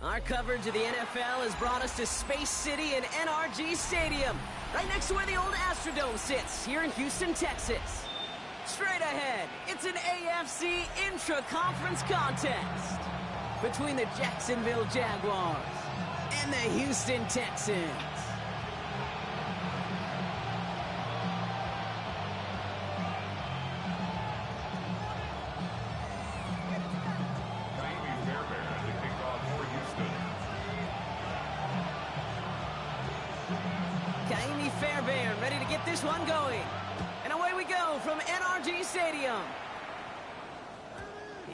Our coverage of the NFL has brought us to Space City and NRG Stadium, right next to where the old Astrodome sits, here in Houston, Texas. Straight ahead, it's an AFC intra-conference contest between the Jacksonville Jaguars and the Houston Texans. Ready to get this one going. And away we go from NRG Stadium.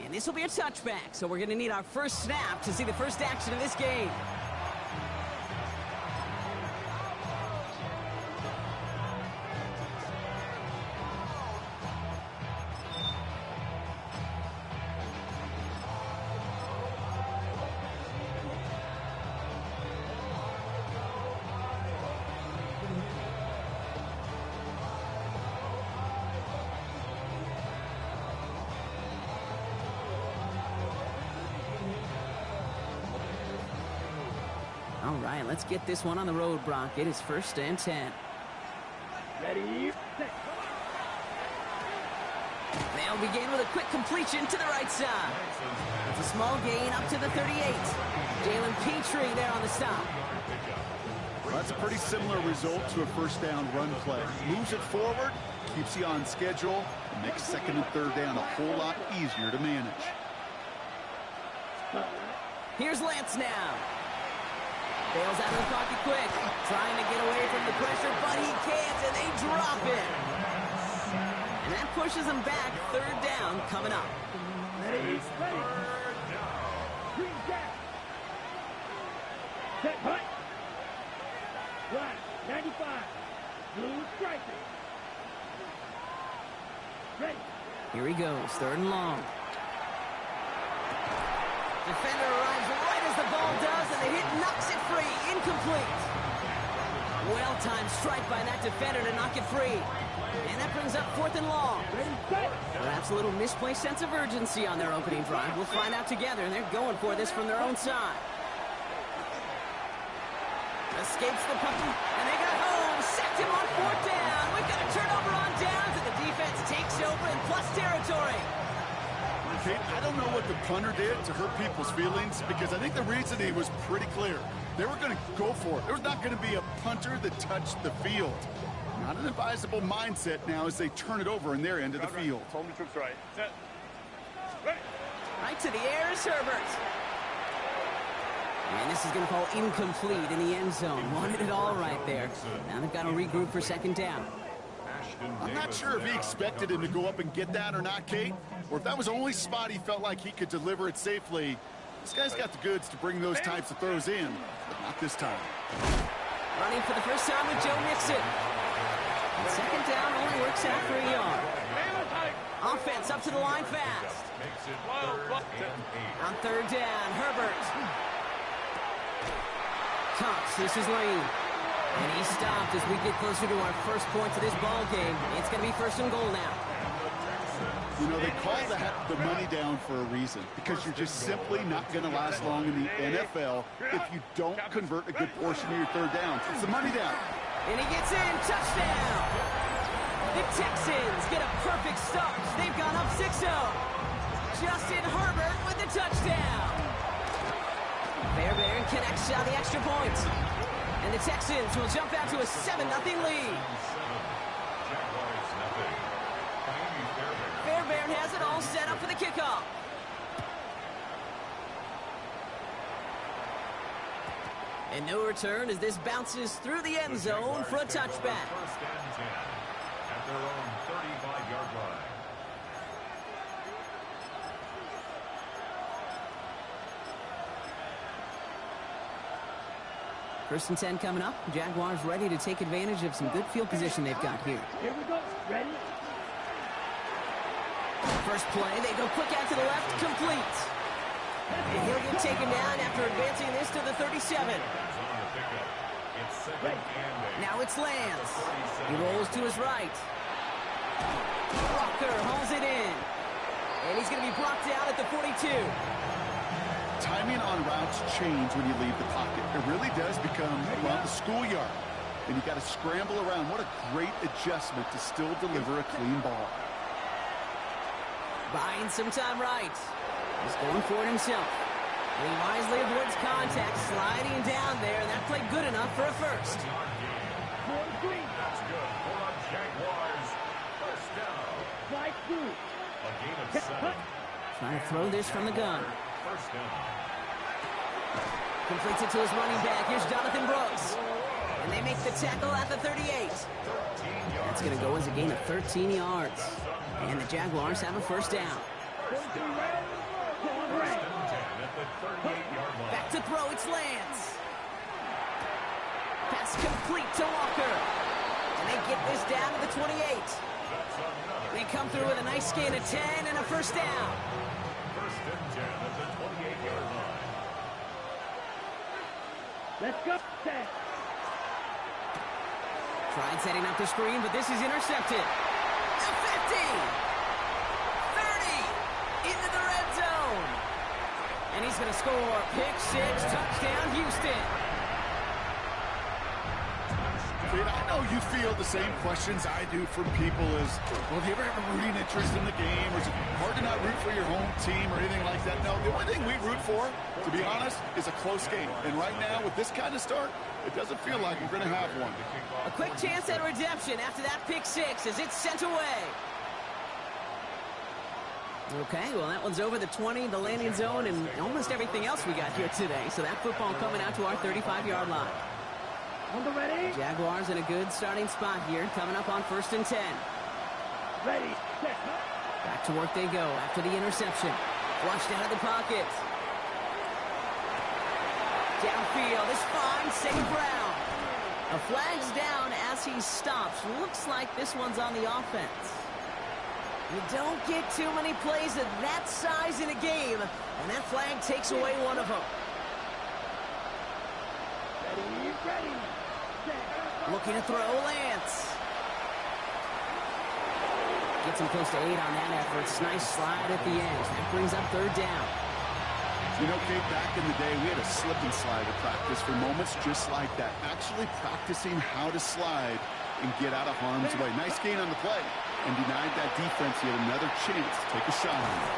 And this will be a touchback, so we're going to need our first snap to see the first action of this game. All right, let's get this one on the road, Brock. It is 1st and 10. Ready? They'll begin with a quick completion to the right side. It's a small gain up to the 38. Jalen Petrie there on the stop. Well, that's a pretty similar result to a first down run play. Moves it forward, keeps you on schedule, and makes 2nd and 3rd down a whole lot easier to manage. Here's Lance now. Bails out of the pocket quick, trying to get away from the pressure, but he can't, and they drop it. And that pushes them back. 3rd down coming up. Ready? Green jack. Set punt. Black, 95. Blue striker. Ready. Here he goes, 3rd and long. Defender arrives right as the ball does, and the hit knocks it free. Incomplete. Well-timed strike by that defender to knock it free. And that brings up 4th and long. Perhaps a little misplaced sense of urgency on their opening drive. We'll find out together, and they're going for this from their own side. Escapes the punt, and they got home. Sacked him on 4th down. We've got a turnover on downs, and the defense takes over in plus territory. I don't know what the punter did to hurt people's feelings, because I think the reasoning was pretty clear. They were going to go for it. There was not going to be a punter that touched the field. Not an advisable mindset now as they turn it over in their end of the field. Home troops right. Set. Ready. Right to the air is Herbert. And this is going to fall incomplete in the end zone. Wanted it all right there. Now they've got to regroup for 2nd down. I'm not sure if he expected him to go up and get that or not, Kate, or if that was the only spot he felt like he could deliver it safely. This guy's got the goods to bring those types of throws in, but not this time. Running for the first time with Joe Mixon. And 2nd down only works out for a yard. Offense up to the line fast. On 3rd down, Herbert. Cox, this is Lane. And he stopped as we get closer to our first points of this ball game. It's going to be 1st and goal now. You know, they call the money down for a reason, because you're just simply not going to last long in the NFL if you don't convert a good portion of your 3rd downs. It's the money down. And he gets in. Touchdown. The Texans get a perfect start. They've gone up 6-0. Justin Herbert with the touchdown. Fairbairn connects on the extra point. And the Texans will jump out to a 7-0 lead. Fairbairn has it all set up for the kickoff. And no return as this bounces through the end zone for a touchback. At their own 35-yard line. 1st and 10 coming up. Jaguars ready to take advantage of some good field position they've got here. Here we go. Ready? First play, they go quick out to the left, complete. And he'll get taken down after advancing this to the 37. Now it's Lance. He rolls to his right. Walker holds it in. And he's going to be brought down at the 42. timing on routes change when you leave the pocket. It really does become around the schoolyard. And you got to scramble around. What a great adjustment to still deliver a clean ball. Buying some time right. He's going for it himself. And he wisely avoids contact, sliding down there, and that played good enough for a first. That's good for the Jaguars. First down. A gain of 7. Trying to throw this from the gun. First down. Completes it to his running back. Here's Jonathan Brooks. And they make the tackle at the 38. That's going to go as a gain of 13 yards. And the Jaguars have a first down. Back to throw, it's Lance. Pass complete to Walker. And they get this down to the 28. They come through with a nice gain of 10 and a first down. First and 10 at the 28-yard line. Let's go. Set. Tried setting up the screen, but this is intercepted. The 50. 30. Into the red zone. And he's going to score. Pick 6, touchdown, Houston. Kid, I know you feel the same questions I do from people as, well, do you ever have a rooting interest in the game? Or is it hard to not root for your home team or anything like that? No, the only thing we root for, to be honest, is a close game. And right now, with this kind of start, it doesn't feel like we're going to have one. A quick chance at redemption after that pick 6 as it's sent away. Okay, well, that one's over the 20, the landing zone, and almost everything else we got here today. So that football coming out to our 35-yard line. On the ready. Jaguars in a good starting spot here, coming up on 1st and 10. Ready. Set. Back to work they go after the interception. Flushed out of the pocket. Downfield is fine, St. Brown. A flag's down as he stops. Looks like this one's on the offense. You don't get too many plays of that size in a game, and that flag takes away one of them. Ready. Set. Looking to throw, Lance. Gets him close to 8 on that effort. Nice slide at the end. That brings up 3rd down. You know, Kate, back in the day, we had a slip and slide to practice for moments just like that. Actually practicing how to slide and get out of harm's way. Nice gain on the play. And denied that defense yet another chance to take a shot on it.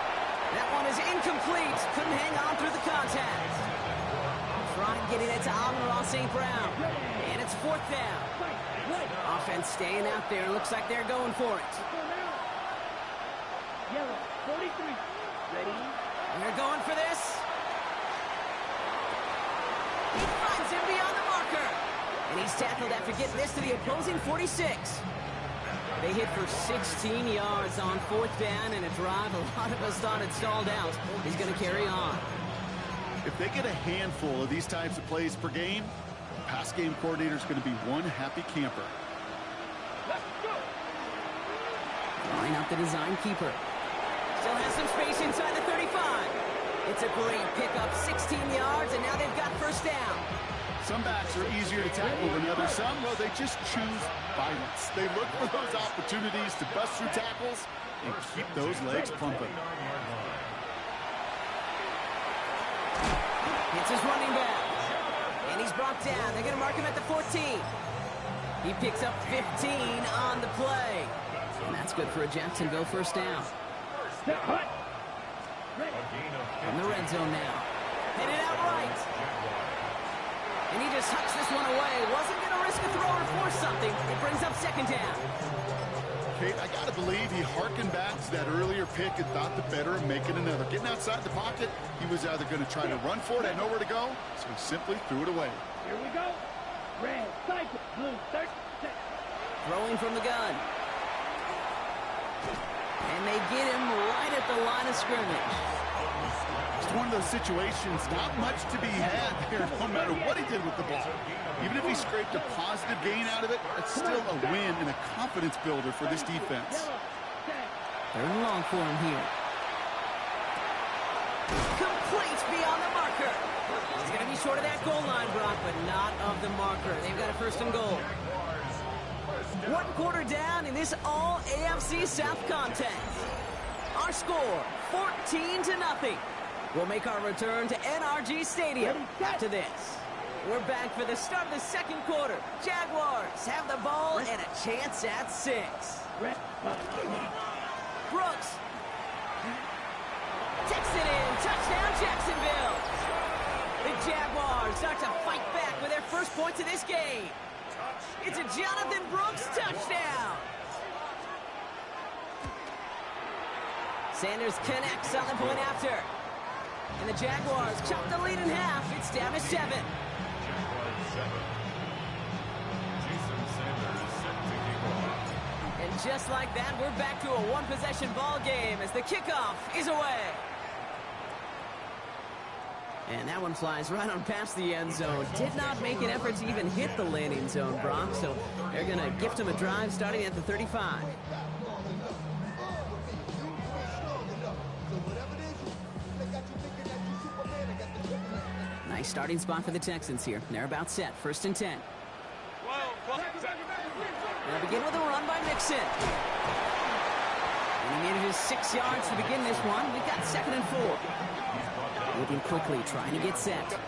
That one is incomplete. Couldn't hang on through the contact. Trying getting it to Amon-Ra St. Brown. And it's 4th down. Offense staying out there. Looks like they're going for it. Yellow. 43. Ready. And they're going for this. He finds him beyond the marker. And he's tackled after getting this to the opposing 46. They hit for 16 yards on 4th down, and a drive a lot of us thought had stalled out is going to carry on. If they get a handful of these types of plays per game, the pass game coordinator is going to be one happy camper. Let's go. Line up the design keeper. Still has some space inside the 35. It's a great pickup, 16 yards, and now they've got 1st down. Some backs are easier to tackle than others. Some, well, they just choose violence. They look for those opportunities to bust through tackles and keep those legs pumping. It's his running back. And he's brought down. They're going to mark him at the 14. He picks up 15 on the play. And that's good for a Jacksonville 1st down. From the red zone now. Headed out right. And he just hucks this one away. Wasn't going to risk a throw or force something. It brings up 2nd down. Kate, I got to believe he harkened back to that earlier pick and thought the better of making another. Getting outside the pocket, he was either going to try to run for it, had nowhere to go, so he simply threw it away. Here we go. Red, cycle, blue, 30 seconds. Throwing from the gun. And they get him right at the line of scrimmage. It's one of those situations, not much to be had there, no matter what he did with the ball. Even if he scraped a positive gain out of it, it's still a win and a confidence builder for this defense. 3rd and long for him here. Complete beyond the marker. He's going to be short of that goal line, Brock, but not of the marker. They've got a 1st and goal. 1 quarter down in this all-AFC South contest. Our score, 14-0. We'll make our return to NRG Stadium after this. We're back for the start of the second quarter. Jaguars have the ball and a chance at 6. Brooks takes it in. Touchdown, Jacksonville. The Jaguars start to fight back with their first points of this game. It's a Jonathan Brooks touchdown. Sanders connects on the point after. And the Jaguars chop the lead in half. It's down to 7. And just like that, we're back to a one-possession ball game as the kickoff is away. And that one flies right on past the end zone. Did not make an effort to even hit the landing zone, Brock. So they're going to gift him a drive starting at the 35. Nice starting spot for the Texans here. They're about set. 1st and 10. They'll begin with a run by Mixon. And he needed his 6 yards to begin this one. We've got 2nd and 4. Moving quickly, trying to get set.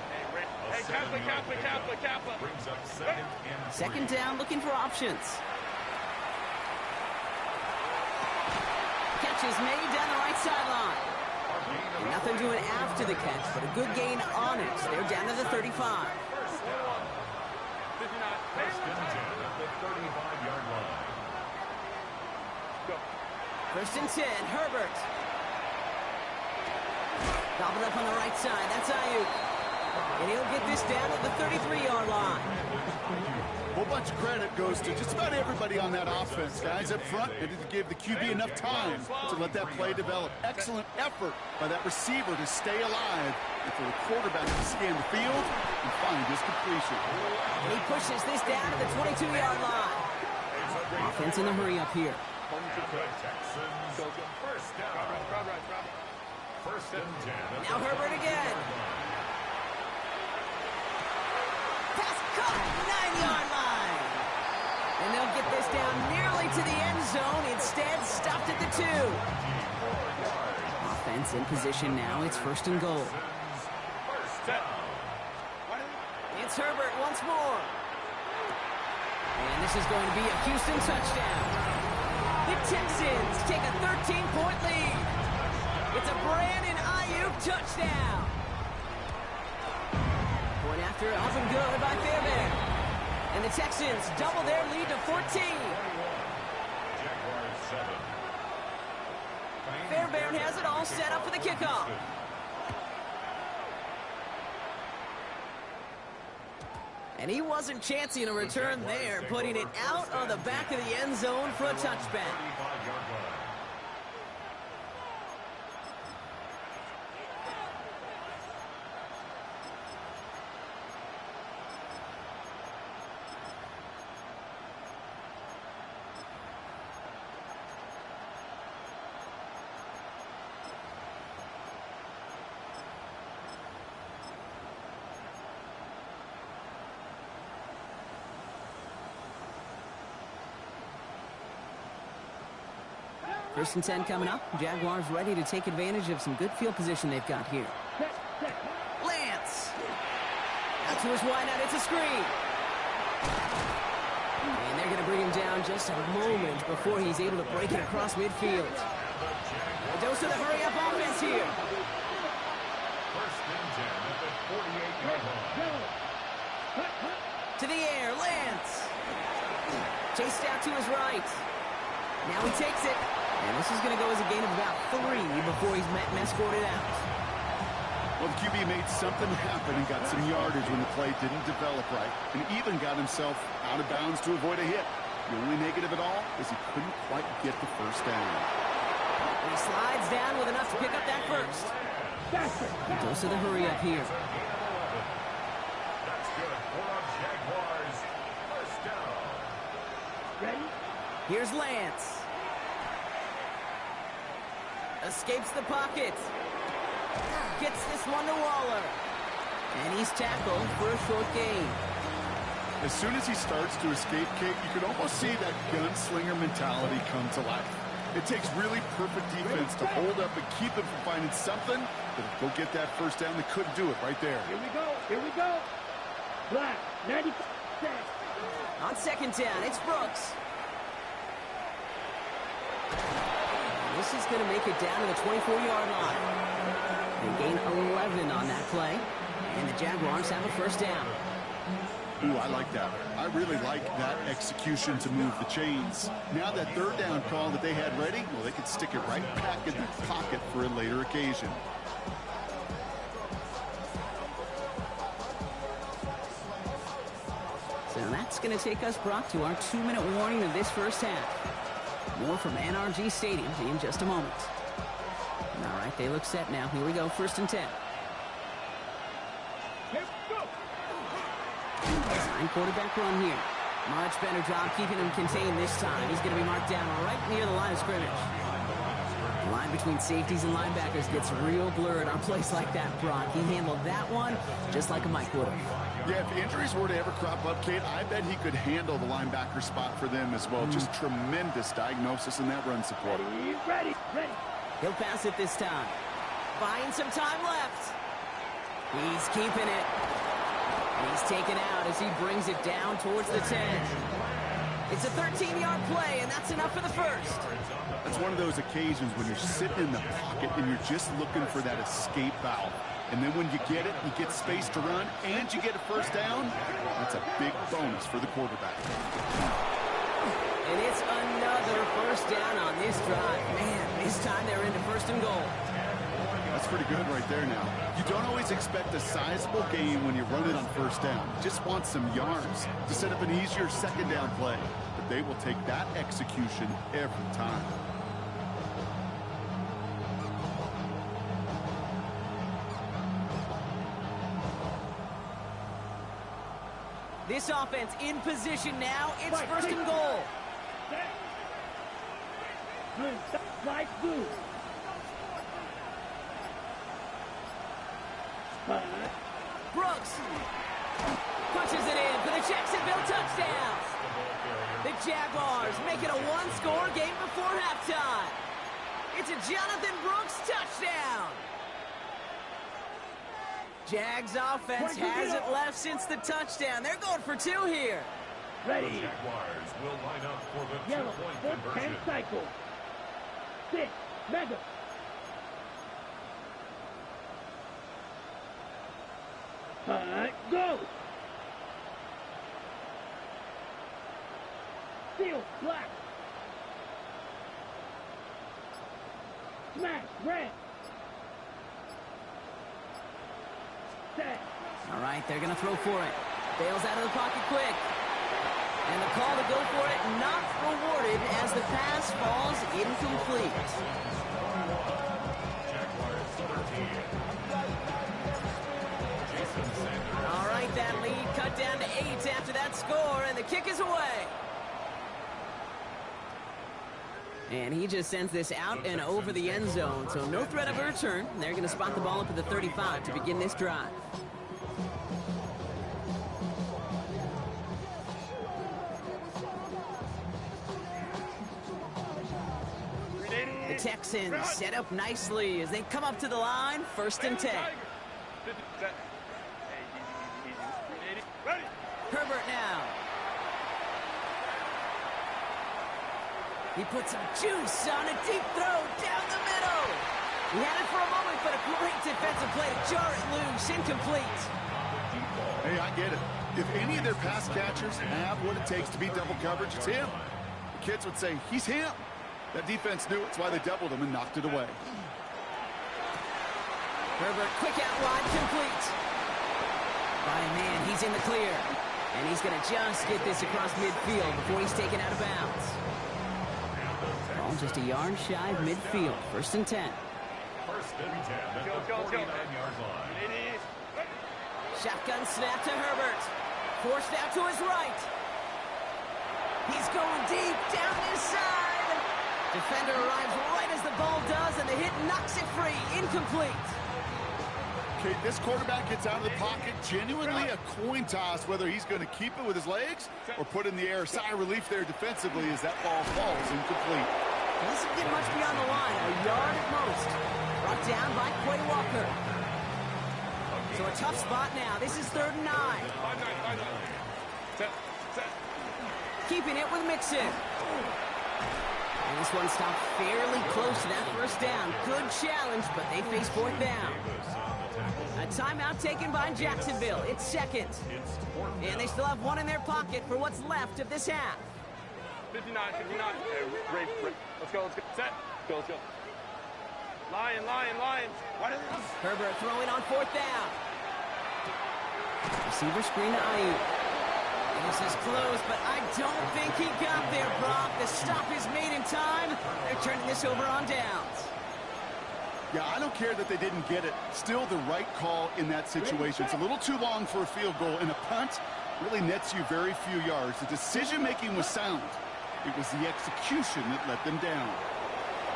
Second down, looking for options. Catch is made down the right sideline. And nothing doing after the catch, but a good gain on it. They're down to the 35. First and 10, Herbert. Gobbled up on the right side. That's Ayuk. And he'll get this down to the 33-yard line. A whole bunch of credit goes to just about everybody on that offense. Guys up front, they didn't give the QB enough time to let that play develop. Excellent effort by that receiver to stay alive and for the quarterback to scan the field and find his completion. And he pushes this down to the 22-yard line. Offense in a hurry up here. Now Herbert again. Pass caught, 9-yard line. And they'll get this down nearly to the end zone. Instead, stopped at the 2. Offense in position now. It's 1st and goal. It's Herbert once more. And this is going to be a Houston touchdown. The Texans take a 13-point lead. It's a Brandon Ayuk touchdown. Point after, often good by Fairbairn. And the Texans double their lead to 14. Fairbairn has it all set up for the kickoff. And he wasn't chancing a return there, putting it out of the back of the end zone for a touchback. First and 10 coming up. Jaguars ready to take advantage of some good field position they've got here. Lance. Out to his wideout. It's a screen. And they're going to bring him down just a moment before he's able to break it across midfield. A dose of the hurry-up offense here. To the air. Lance. Chased out to his right. Now he takes it. And this is going to go as a gain of about 3 before he's met and escorted out. Well, the QB made something happen and got some yardage when the play didn't develop right, and even got himself out of bounds to avoid a hit. The only negative at all is he couldn't quite get the first down. And he slides down with enough to pick up that first. A dose of the hurry up here. That's good for our Jaguars. First down. Ready? Here's Lance. Escapes the pocket. Gets this one to Waller. And he's tackled for a short gain. As soon as he starts to escape kick, you can almost see that gunslinger mentality come to life. It takes really perfect defense to hold up and keep him from finding something that'll go get that first down. They couldn't do it right there. Here we go. Here we go. Black, 90. On second down, it's Brooks. This is going to make it down to the 24-yard line. They gain 11 on that play, and the Jaguars have a first down. Ooh, I like that. I really like that execution to move the chains. Now that third down call that they had ready, well, they could stick it right back in their pocket for a later occasion. So that's going to take us, Brock, to our 2-minute warning of this first half. More from NRG Stadium in just a moment. All right, they look set now. Here we go, 1st and 10. Design quarterback run here. Much better job keeping him contained this time. He's going to be marked down right near the line of scrimmage. The line between safeties and linebackers gets real blurred on plays like that, Brock. He handled that one just like a Mike would have. Yeah, if injuries were to ever crop up, Kate, I bet he could handle the linebacker spot for them as well. Just tremendous diagnosis in that run support. Ready. He'll pass it this time. Buying some time left. He's keeping it. He's taken out as he brings it down towards the 10. It's a 13-yard play, and that's enough for the first. That's one of those occasions when you're sitting in the pocket and you're just looking for that escape valve. And then when you get it, you get space to run, and you get a first down. That's a big bonus for the quarterback. And it's another first down on this drive. Man, this time they're into 1st and goal. That's pretty good right there now. You don't always expect a sizable gain when you run it on 1st down. You just want some yards to set up an easier 2nd down play. But they will take that execution every time. This offense in position now. It's 1st and goal. Blue, slide blue. Brooks punches it in for the Jacksonville touchdown. The Jaguars make it a one-score game before halftime. It's a Jonathan Brooks touchdown. Jags offense hasn't left since the touchdown. They're going for 2 here. Ready. The Jaguars will line up for the Yellow, two-point conversion. cycle. 6, mega. Go! Steel, black. Smash, red. Set. All right, they're going to throw for it. Bails out of the pocket quick. And the call to go for it not rewarded as the pass falls incomplete. All right, that lead cut down to 8 after that score, and the kick is away. And he just sends this out and over the end zone, so no threat of a return. They're going to spot the ball up at the 35 to begin this drive. The Texans set up nicely as they come up to the line, 1st and 10. Herbert now. He puts some juice on a deep throw down the middle. He had it for a moment, but a great defensive play to jar it loose, incomplete. Hey, I get it. If any of their pass catchers have what it takes to beat double coverage, it's him. The kids would say, he's him. That defense knew it's why they doubled him and knocked it away. Herbert, quick out wide, complete. By a man, he's in the clear. And he's going to just get this across midfield before he's taken out of bounds. Ball just a yard shy of midfield, 1st and 10. 1st and 10 at the 49-yard line. Shotgun snap to Herbert. Forced out to his right. He's going deep down this side. Defender arrives right as the ball does, and the hit knocks it free. Incomplete. Okay, this quarterback gets out of the pocket. Genuinely a coin toss whether he's going to keep it with his legs or put it in the air. Sigh of relief there defensively as that ball falls incomplete. Doesn't get much beyond the line, a yard at most. Brought down by Quay Walker. So a tough spot now. This is 3rd and 9. 5-9. Set. Keeping it with Mixon. And this one stopped fairly close to that first down. Good challenge, but they face 4th down. A timeout taken by Jacksonville. It's 2nd. And they still have one in their pocket for what's left of this half. 59. Great. Let's go. Set. Let's go. Lion. Herbert throwing on 4th down. Receiver screen to Ayuk. This is close, but I don't think he got there, Brock. The stop is made in time. They're turning this over on downs. Yeah, I don't care that they didn't get it. Still the right call in that situation. It's a little too long for a field goal, and a punt really nets you very few yards. The decision-making was sound. It was the execution that let them down.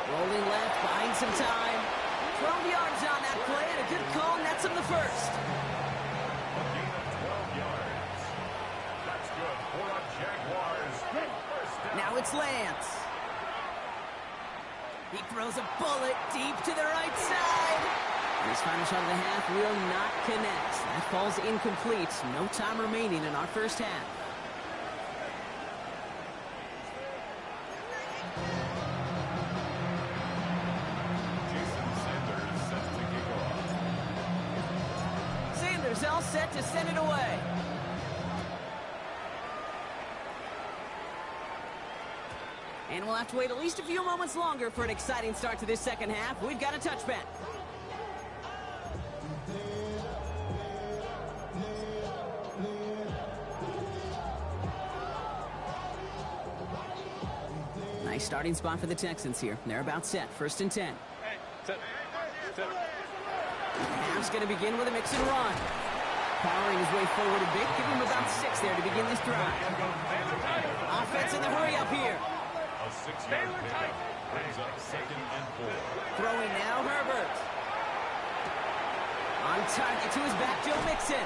Rolling left, buying some time. 12 yards on that play, and a good call nets him the first. A gain of 12 yards. That's good for a Jaguars. First down. Now it's Lance. He throws a bullet deep to the right side. His final shot of the half will not connect. That falls incomplete. No time remaining in our first half. Sanders all set to send it away. And we'll have to wait at least a few moments longer for an exciting start to this second half. We've got a touchback. Nice starting spot for the Texans here. They're about set. 1st and 10. Set. Half's going to begin with a mix and run. Powering his way forward a bit. Give him about 6 there to begin this drive. Offense in the hurry up here. A 6-yard pickup brings up 2nd and 4. Throwing now, Herbert. On target to his back, Joe Mixon.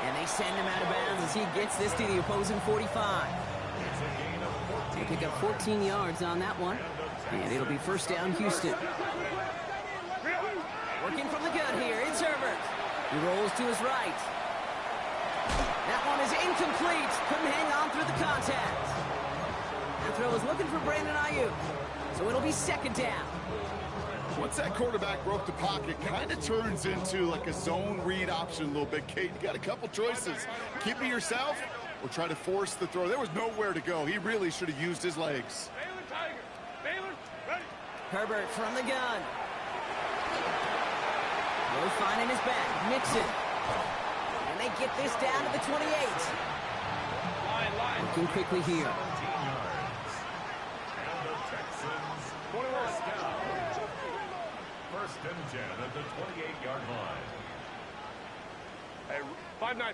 And they send him out of bounds as he gets this to the opposing 45. It's a gain of 14. They pick up 14 yards on that one. And it'll be 1st down, Houston. Working from the gun here, it's Herbert. He rolls to his right. That one is incomplete. Couldn't hang on through the contact. That throw is looking for Brandon Ayuk. So it'll be 2nd down. Once that quarterback broke the pocket, kind of turns into like a zone read option a little bit. Kate, you got a couple choices. Keep it yourself or try to force the throw. There was nowhere to go. He really should have used his legs. Baylor, ready. Herbert from the gun. No finding his back. Mixon. And they get this down to the 28. Line. Looking quickly here. 17 yards. And the Texans 21. first down. 1st and 10 at the 28-yard line. Hey, 5-9.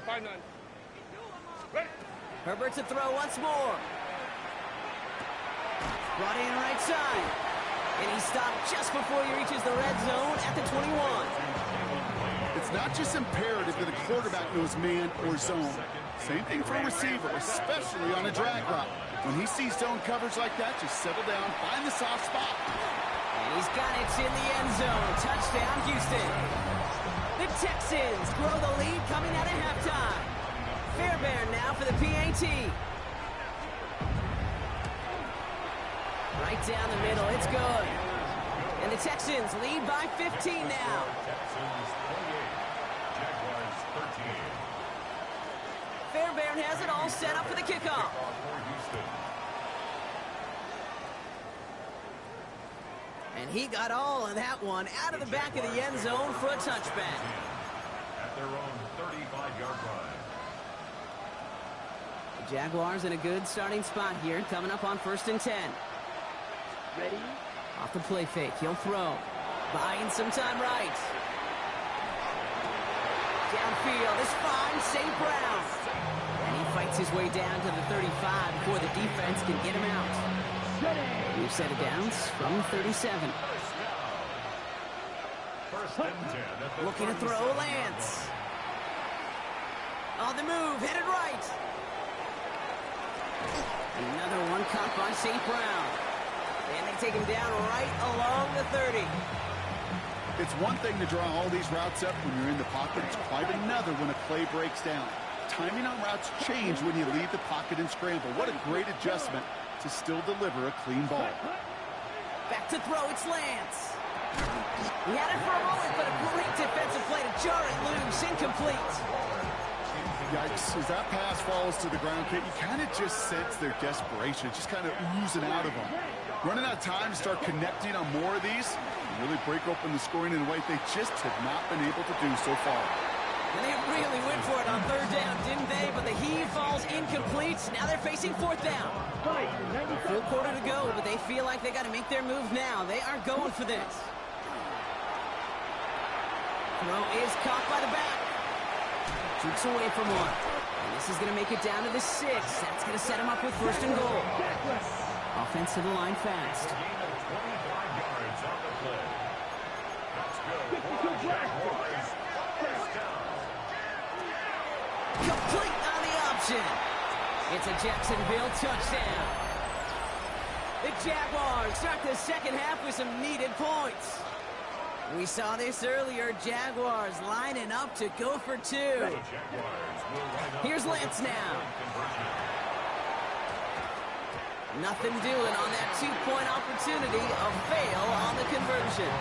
Ready. Herbert to throw once more. Brought in right side. And he stopped just before he reaches the red zone at the 21. It's not just imperative that a quarterback knows man or zone. Same thing for a receiver, especially on a drag route. When he sees zone coverage like that, just settle down, find the soft spot. And he's got it in the end zone. Touchdown, Houston. The Texans grow the lead coming out of halftime. Fairbairn now for the PAT. Right down the middle, it's good. And the Texans lead by 15 now. Texans 28, Jaguars 13. Fairbairn has it all set up for the kickoff. For Houston. And he got all of that one out of the back of the end zone for a touchback. At their own 35-yard line. The Jaguars in a good starting spot here, coming up on 1st and 10. Ready? Off the play fake, he'll throw. Buying some time right. Downfield is fine, St. Brown. And he fights his way down to the 35 before the defense can get him out. We've set it down from 37. First and 10 at the Looking to throw 37. Lance. On the move, headed right. Another one caught by St. Brown. And they take him down right along the 30. It's one thing to draw all these routes up when you're in the pocket. It's quite another when a play breaks down. Timing on routes change when you leave the pocket and scramble. What a great adjustment to still deliver a clean ball. Back to throw, it's Lance. He had it for a moment, but a great defensive play to jar it loose. Incomplete. Yikes, as that pass falls to the ground, Kate, you kind of just sense their desperation, just kind of oozing out of them. Running out of time to start connecting on more of these, and really break open the scoring in a way they just have not been able to do so far. And they really went for it on third down, didn't they? But the heave falls incomplete. Now they're facing fourth down. Full quarter to go, but they feel like they got to make their move now. They are going for this. Throw is caught by the back. Jukes away from one. And this is going to make it down to the 6. That's going to set him up with first and goal. Offense to the line fast. Complete on the option. It's a Jacksonville touchdown. The Jaguars start the second half with some needed points. We saw this earlier, Jaguars lining up to go for 2. Here's Lance now. Nothing doing on that 2-point opportunity. A fail on the conversion.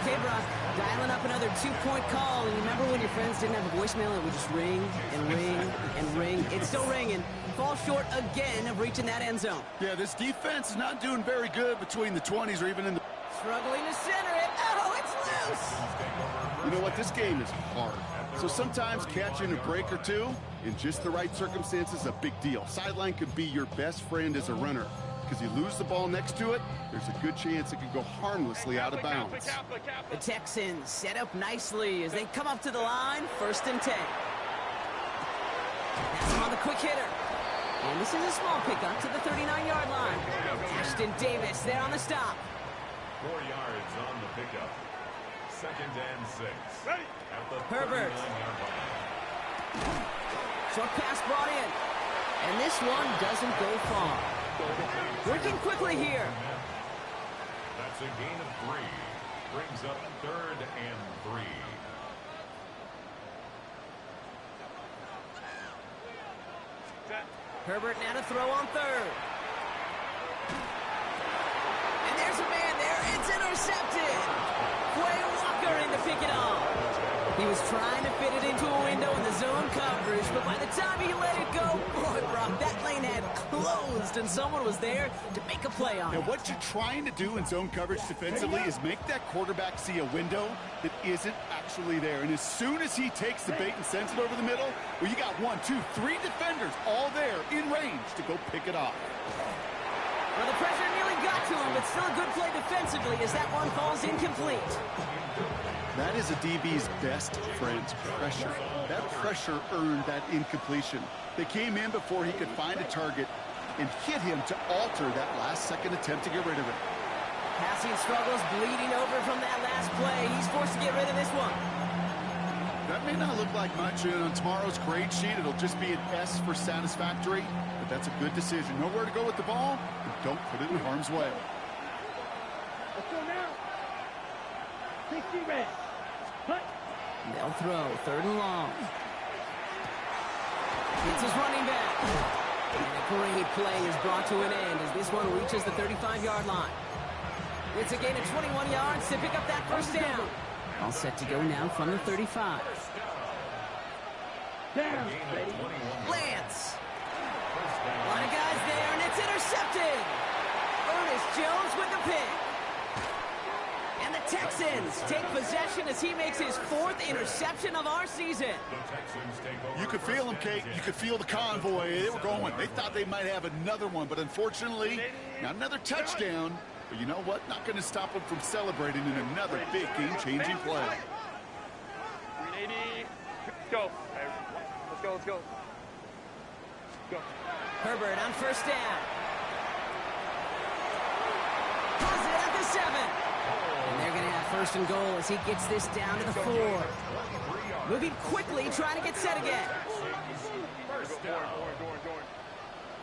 Okay, Brock, dialing up another 2-point call. And remember when your friends didn't have a voicemail? It would just ring and ring and ring. It's still ringing. Fall short again of reaching that end zone. Yeah, this defense is not doing very good between the 20s or even in the... Struggling to center it. Oh, it's loose. You know what? This game is hard. So sometimes catching a break or two in just the right circumstances is a big deal. Sideline could be your best friend as a runner because you lose the ball next to it, there's a good chance it could go harmlessly out of bounds. The Texans set up nicely as they come up to the line, 1st and 10. That's him on the quick hitter. And this is a small pickup to the 39-yard line. Ashton Davis there on the stop. 4 yards on the pickup. 2nd and 6. Ready. At the Herbert. 39-yard line. Short pass brought in. And this one doesn't go far. Working quickly here. That's a gain of 3. Brings up 3rd and 3. Herbert now to throw on 3rd. And there's a man there. It's intercepted. Quay Walker in to pick it off. He was trying to fit it into a window in the zone coverage, but by the time he let it go, boy, Brock, that lane had closed, and someone was there to make a play on it. Now, what you're trying to do in zone coverage defensively is make that quarterback see a window that isn't actually there. And as soon as he takes the bait and sends it over the middle, well, you got 1, 2, 3 defenders all there in range to go pick it off. Well, the pressure nearly got to him, but still a good play defensively as that one falls incomplete. That is a DB's best friend, pressure. That pressure earned that incompletion. They came in before he could find a target and hit him to alter that last-second attempt to get rid of it. Passing struggles bleeding over from that last play. He's forced to get rid of this one. That may not look like much, and on tomorrow's grade sheet, it'll just be an S for satisfactory, but that's a good decision. Nowhere to go with the ball, and don't put it in harm's way. Let's go now. 60 red. Cut. They'll throw, 3rd and long. It's his running back. And a great play is brought to an end as this one reaches the 35-yard line. It's a gain of 21 yards to pick up that 1st down. All set to go now from the 35. Down. Ready. Lance. A lot of guys there, and it's intercepted. Ernest Jones with the pick. And the Texans take possession as he makes his 4th interception of our season. You could feel them, Kate. You could feel the convoy. They were going. They thought they might have another one, but unfortunately, not another touchdown. But you know what? Not going to stop them from celebrating in another big game-changing play. 380. Go. Let's go, let's go. Go. Herbert on 1st down. Pulls it at the 7. And they're going to have 1st and goal as he gets this down to the 4. Moving quickly, trying to get set again. First down.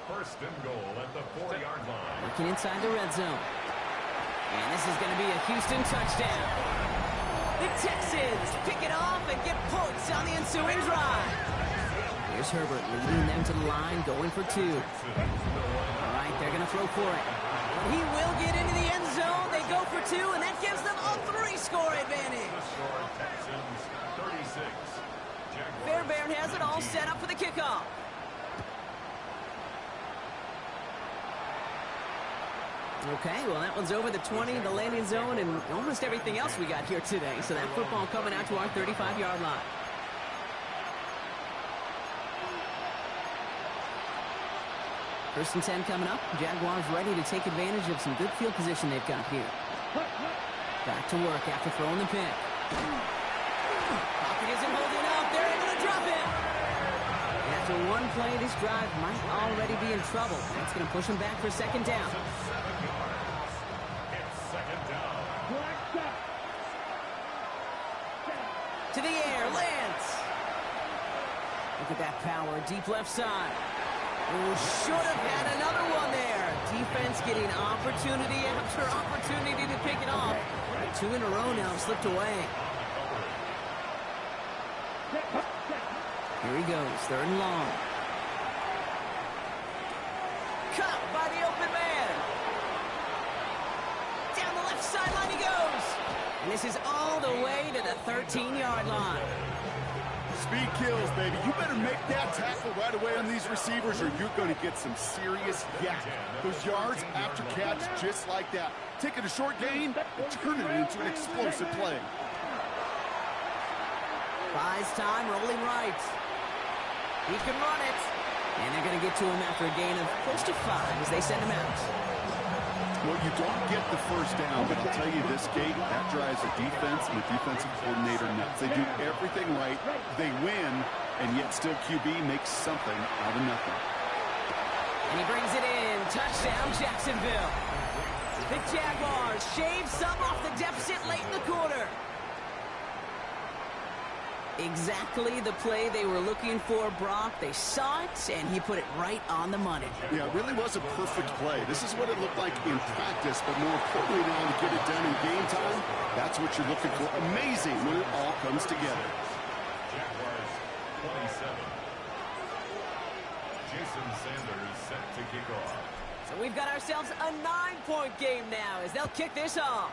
1st and goal at the 4-yard line. Looking inside the red zone. And this is going to be a Houston touchdown. The Texans pick it off and get points on the ensuing drive. Here's Herbert leading them to the line, going for 2. All right, they're going to throw for it. He will get into the end zone. They go for 2, and that gives them a 3-score advantage. Fairbairn has it all set up for the kickoff. Okay, well, that one's over the 20, the landing zone, and almost everything else we got here today. So that football coming out to our 35-yard line. First and 10 coming up. Jaguars ready to take advantage of some good field position they've got here. Back to work after throwing the pick. Pocket isn't holding up. They're able to drop it. After one play, this drive might already be in trouble. That's going to push them back for second down. To the air, Lance. Look at that power, deep left side. Oh, should have had another one there. Defense getting opportunity after opportunity to pick it off. 2 in a row now have slipped away. Here he goes, 3rd and long. Cut by the open man. Down the left sideline he goes. And this is all the way to the 13-yard line. Speed kills, baby. You better make that tackle right away on these receivers or you're going to get some serious yak. Those yards after catch just like that. Taking a short gain and turning it into an explosive play. Buys time, rolling right. He can run it. And they're going to get to him after a gain of close to 5 as they send him out. Well, you don't get the first down, but I'll tell you this, Kate, that drives the defense and the defensive coordinator nuts. They do everything right, they win, and yet still QB makes something out of nothing. And he brings it in. Touchdown, Jacksonville. The Jaguars shave some off the deficit late in the quarter. Exactly the play they were looking for, Brock. They saw it, and he put it right on the money. Yeah, it really was a perfect play. This is what it looked like in practice, but more importantly now to get it done in game time, that's what you're looking for. Amazing when it all comes together. Jaguars 27. Jason Sanders set to kick off. So we've got ourselves a 9-point game now as they'll kick this off.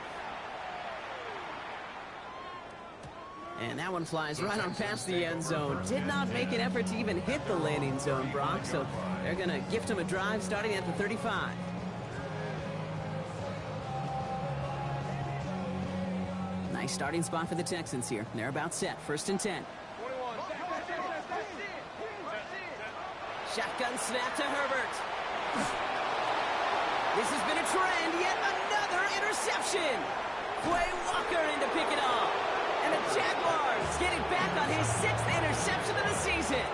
And that one flies right on past the end zone. Did not make an effort to even hit the landing zone, Brock. So they're going to gift him a drive starting at the 35. Nice starting spot for the Texans here. They're about set. 1st and 10. Shotgun snap to Herbert. This has been a trend. Yet another interception. Quay Walker in to pick it off. And the Jaguars getting back on his 6th interception of the season.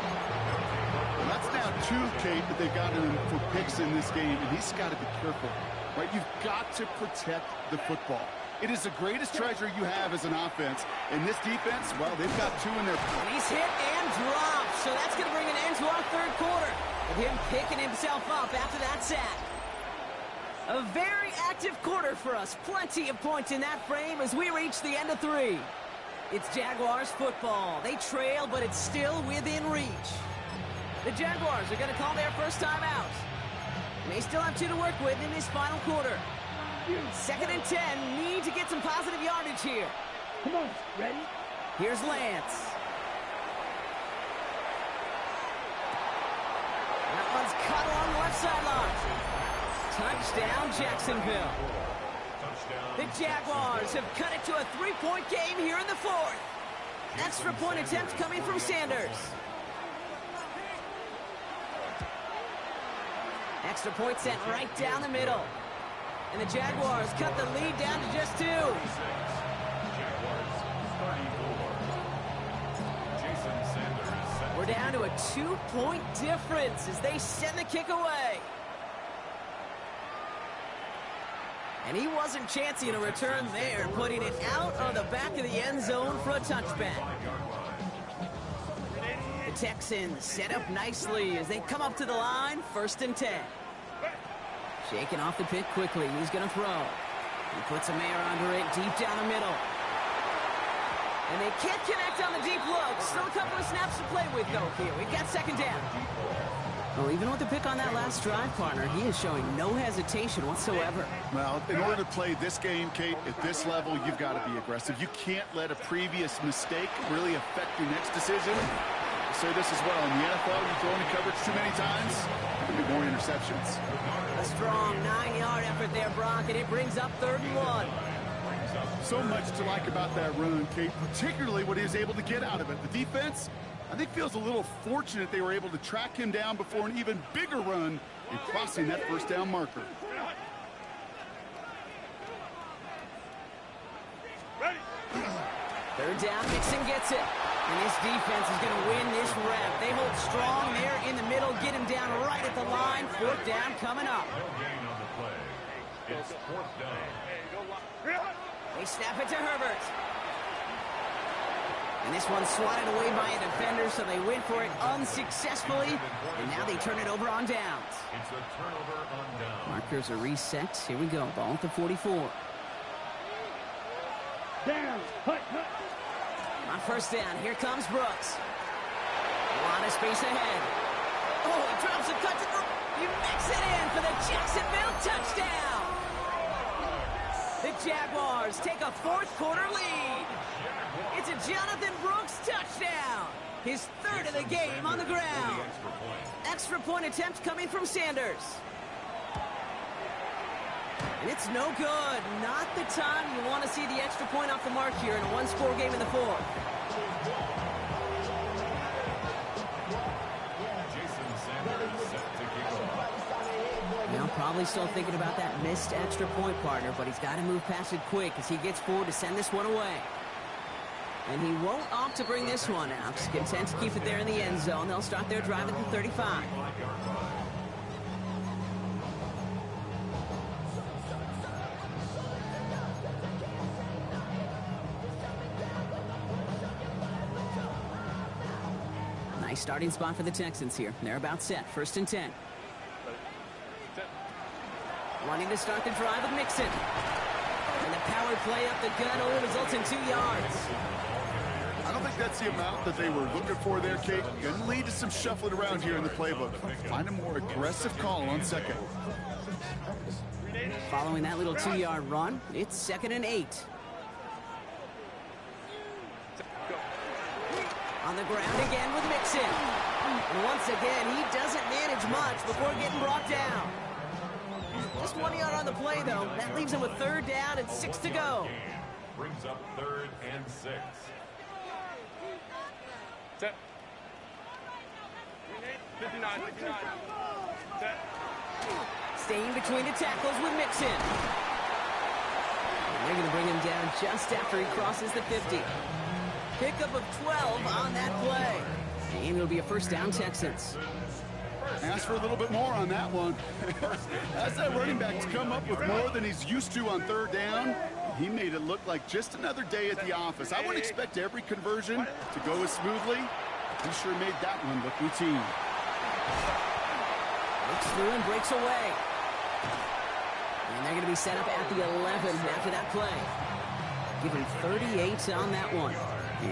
Well, that's now 2, Kate, that they've got him for picks in this game, and he's got to be careful, right? You've got to protect the football. It is the greatest treasure you have as an offense. And this defense, well, they've got 2 in their... And he's hit and dropped, so that's going to bring an end to our 3rd quarter. With him picking himself up after that sack. A very active quarter for us. Plenty of points in that frame as we reach the end of 3. It's Jaguars football. They trail, but it's still within reach. The Jaguars are going to call their first time out. They still have 2 to work with in this final quarter. 2nd and 10. Need to get some positive yardage here. Come on, ready? Here's Lance. That one's cut along the left sideline. Touchdown, Jacksonville. The Jaguars have cut it to a 3-point game here in the 4th. Extra point attempt coming from Sanders. Extra point sent right down the middle. And the Jaguars cut the lead down to just 2. We're down to a 2-point difference as they send the kick away. And he wasn't chancing a return there, putting it out on the back of the end zone for a touchback. The Texans set up nicely as they come up to the line, 1st and 10. Shaking off the pick quickly. He's going to throw. He puts a mare under it, deep down the middle. And they can't connect on the deep look. Still a couple of snaps to play with, though, here. We've got second down. Well, even with the pick on that last drive, partner, he is showing no hesitation whatsoever. Well, in order to play this game, Kate, at this level, you've got to be aggressive. You can't let a previous mistake really affect your next decision. I'll say this as well. In the NFL, you throw into coverage too many times, there'll be more interceptions. A strong 9-yard effort there, Brock, and it brings up 3rd and 1. So much to like about that run, Kate, particularly what he was able to get out of it. The defense, I think, feels a little fortunate they were able to track him down before an even bigger run and crossing that first down marker. Third down, Mixon gets it. And this defense is going to win this rep. They hold strong there in the middle, get him down right at the line. 4th down coming up. No gain on the play. It's 4th down. They snap it to Herbert. And this one's swatted away by a defender, so they went for it unsuccessfully. And now they turn it over on downs. It's a turnover on down. Markers are reset. Here we go. Ball at the 44. Down. Hut, hut. On first down, here comes Brooks. A lot of space ahead. Oh, he drops a cut to the... He makes it in for the Jacksonville touchdown. The Jaguars take a 4th quarter lead. It's a Jonathan Brooks touchdown. His 3rd of the game on the ground. Extra point attempt coming from Sanders. And it's no good. Not the time you want to see the extra point off the mark here in a 1-score game in the 4th. Now probably still thinking about that missed extra point, partner, but he's got to move past it quick as he gets forward to send this one away. And he won't opt to bring this one out. He's content to keep it there in the end zone. They'll start their drive at the 35. Nice starting spot for the Texans here. They're about set. 1st and 10. Wanting to start the drive with Mixon. And the power play up the gun only results in 2 yards. I don't think that's the amount that they were looking for there, Kate. Going to lead to some shuffling around here in the playbook. Find a more aggressive call on 2nd. Following that little 2-yard run, it's 2nd and 8. On the ground again with Mixon. And once again, he doesn't manage much before getting brought down. Just 1 yard on the play, though. That leaves him with 3rd down and 6 to go. Brings up 3rd and 6. Set. 59, 59. Set. Staying between the tackles with Mixon. And they're going to bring him down just after he crosses the 50. Pickup of 12 on that play. And it'll be a 1st down, Texans. Ask for a little bit more on that one. As that running back to come up with more than he's used to on 3rd down, he made it look like just another day at the office. I wouldn't expect every conversion to go as smoothly. He sure made that one look routine. Looks through and breaks away. And they're going to be set up at the 11 after that play. Give him 38 on that one.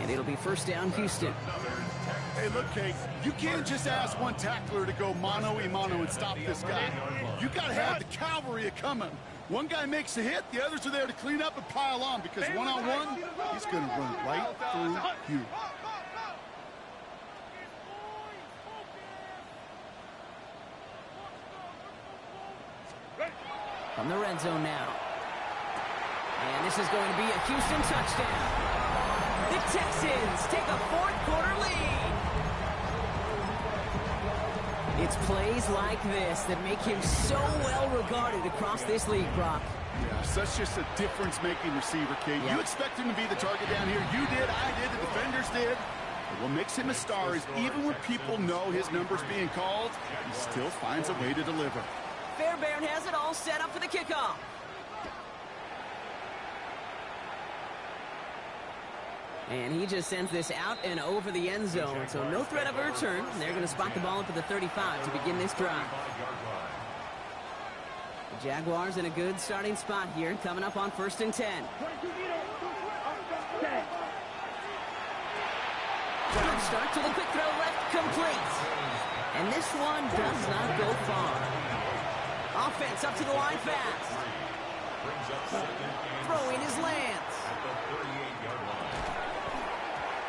And it'll be 1st down, Houston. Hey, look, Kate, you can't just ask one tackler to go mano-a-mano and stop this guy. You got to have the cavalry coming. One guy makes a hit, the others are there to clean up and pile on, because one-on-one, he's going to run right through you. From the red zone now. And this is going to be a Houston touchdown. The Texans take a 4th quarter lead. It's plays like this that make him so well regarded across this league, Brock. Yeah, such just a difference-making receiver, Kate. Yeah. You expect him to be the target down here. You did, I did, the defenders did. But what makes him a star is even when people know his number's being called, he still finds a way to deliver. Fairbairn has it all set up for the kickoff. And he just sends this out and over the end zone. So no threat of a return. They're going to spot the ball up to the 35 to begin this drive. The Jaguars in a good starting spot here, coming up on 1st and 10. Drive start to the quick throw left, complete. And this one does not go far. Offense up to the line fast. Throwing his Lance.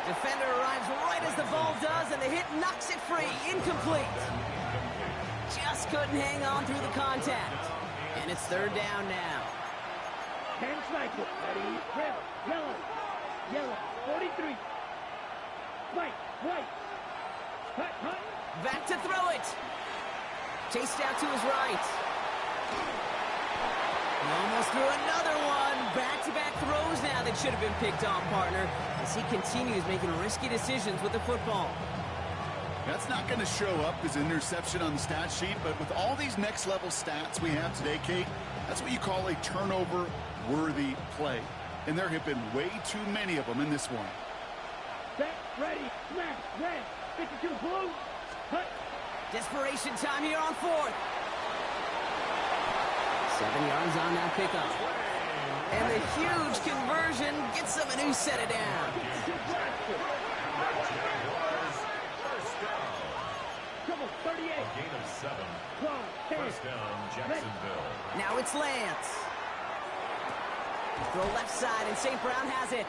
Defender arrives right as the ball does, and the hit knocks it free. Incomplete. Just couldn't hang on through the contact. And it's 3rd down now. 10 sniper. Ready, red, yellow. Yellow, 43. White, white. Cut, cut. Back to throw it. Chased out to his right. He almost threw another one. Back-to-back throws now that should have been picked off, partner, as he continues making risky decisions with the football. That's not going to show up as an interception on the stat sheet, but with all these next-level stats we have today, Kate, that's what you call a turnover-worthy play. And there have been way too many of them in this one. Set, ready, snap, red, 52 blue, cut. Desperation time here on 4th. 7 yards on that pickup. And the huge conversion gets them a new set it down. Come on, 38. A gain of 7. 1st down, Jacksonville. Now it's Lance. Throw left side, and St. Brown has it.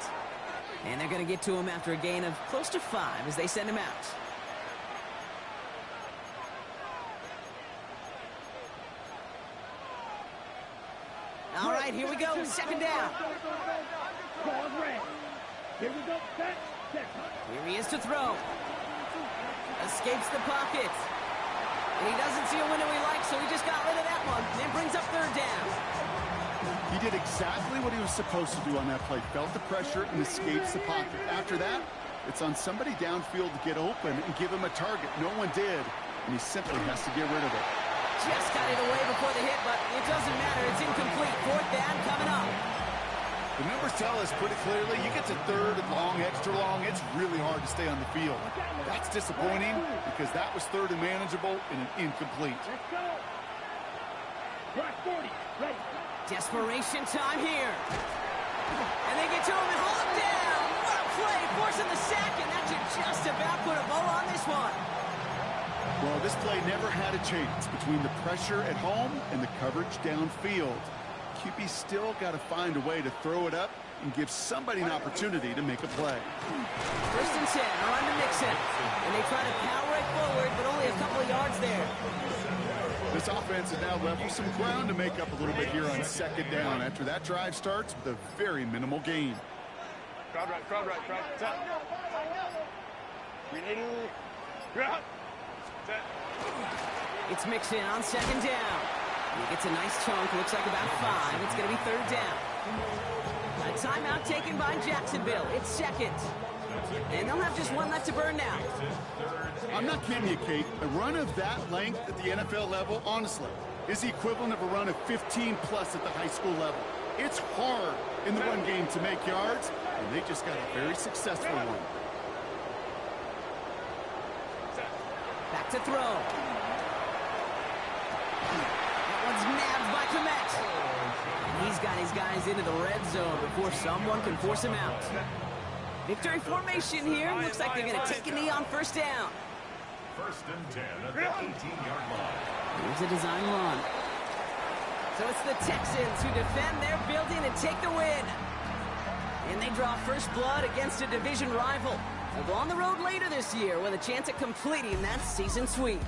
And they're going to get to him after a gain of close to 5 as they send him out. All right, here we go. 2nd down. Ball red. Here we go. Set. Here he is to throw. Escapes the pocket. And he doesn't see a window he likes, so he just got rid of that one. And brings up 3rd down. He did exactly what he was supposed to do on that play. Felt the pressure and escapes the pocket. After that, it's on somebody downfield to get open and give him a target. No one did, and he simply has to get rid of it. Just got it away before the hit, but it doesn't matter. It's incomplete. 4th down coming up. The numbers tell us pretty clearly, you get to 3rd and long, extra long, it's really hard to stay on the field. That's disappointing because that was 3rd and manageable and an incomplete. Let's go. Block 40. Ready. Desperation time here. And they get to him and hold him down. What a play, forcing the sack, and that should just about put a bow on this one. Well, this play never had a chance between the pressure at home and the coverage downfield. QB still got to find a way to throw it up and give somebody an opportunity to make a play. 1st and 10, run to Mixon. And they try to power it forward, but only a couple of yards there. This offense has now leveled some ground to make up a little bit here on 2nd down after that drive starts with a very minimal gain. Crowd right, crowd set. We need you're out. Set. It's Mixon on 2nd down. He gets a nice chunk, looks like about 5. It's going to be 3rd down. A timeout taken by Jacksonville. It's 2nd. And they'll have just 1 left to burn now. I'm not kidding you, Kate. A run of that length at the NFL level, honestly, is the equivalent of a run of 15-plus at the high school level. It's hard in the run game to make yards, and they just got a very successful one. Back to throw. That one's nabbed by Komet. And he's got his guys into the red zone before someone can force him out. Victory formation here. Looks like they're going to take a knee on 1st down. 1st and 10 at the 18-yard line. Here's a design run. So it's the Texans who defend their building and take the win. And they draw first blood against a division rival. They'll go on the road later this year with a chance at completing that season sweep.